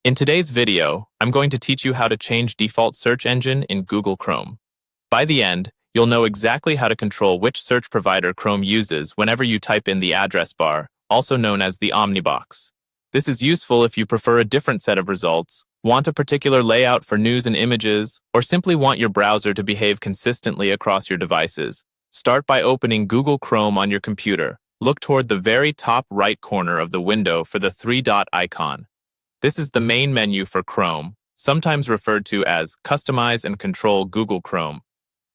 In today's video, I'm going to teach you how to change default search engine in Google Chrome. By the end, you'll know exactly how to control which search provider Chrome uses whenever you type in the address bar, also known as the Omnibox. This is useful if you prefer a different set of results, want a particular layout for news and images, or simply want your browser to behave consistently across your devices. Start by opening Google Chrome on your computer. Look toward the very top right corner of the window for the three-dot icon. This is the main menu for Chrome, sometimes referred to as Customize and Control Google Chrome.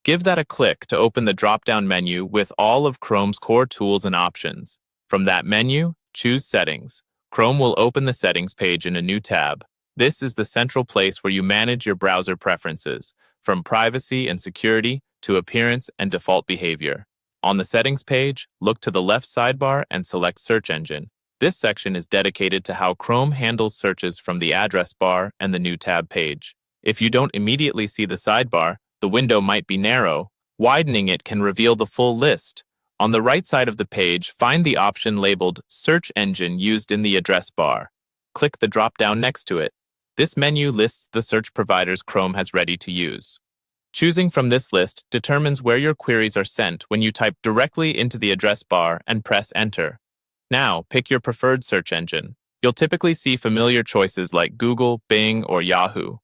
Give that a click to open the drop-down menu with all of Chrome's core tools and options. From that menu, choose Settings. Chrome will open the Settings page in a new tab. This is the central place where you manage your browser preferences, from privacy and security to appearance and default behavior. On the Settings page, look to the left sidebar and select Search Engine. This section is dedicated to how Chrome handles searches from the address bar and the new tab page. If you don't immediately see the sidebar, the window might be narrow. Widening it can reveal the full list. On the right side of the page, find the option labeled Search Engine used in the address bar. Click the drop-down next to it. This menu lists the search providers Chrome has ready to use. Choosing from this list determines where your queries are sent when you type directly into the address bar and press Enter. Now, pick your preferred search engine. You'll typically see familiar choices like Google, Bing, or Yahoo.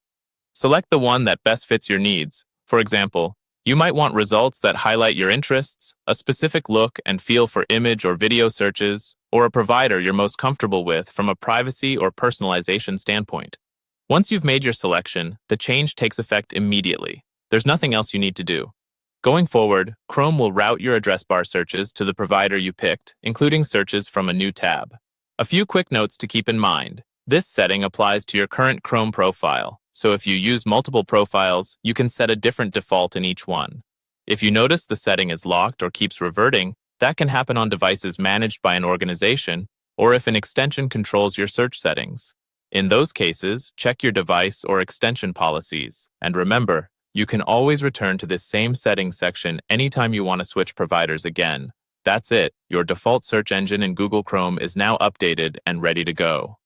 Select the one that best fits your needs. For example, you might want results that highlight your interests, a specific look and feel for image or video searches, or a provider you're most comfortable with from a privacy or personalization standpoint. Once you've made your selection, the change takes effect immediately. There's nothing else you need to do. Going forward, Chrome will route your address bar searches to the provider you picked, including searches from a new tab. A few quick notes to keep in mind. This setting applies to your current Chrome profile, so if you use multiple profiles, you can set a different default in each one. If you notice the setting is locked or keeps reverting, that can happen on devices managed by an organization, or if an extension controls your search settings. In those cases, check your device or extension policies, and remember, you can always return to this same settings section anytime you want to switch providers again. That's it. Your default search engine in Google Chrome is now updated and ready to go.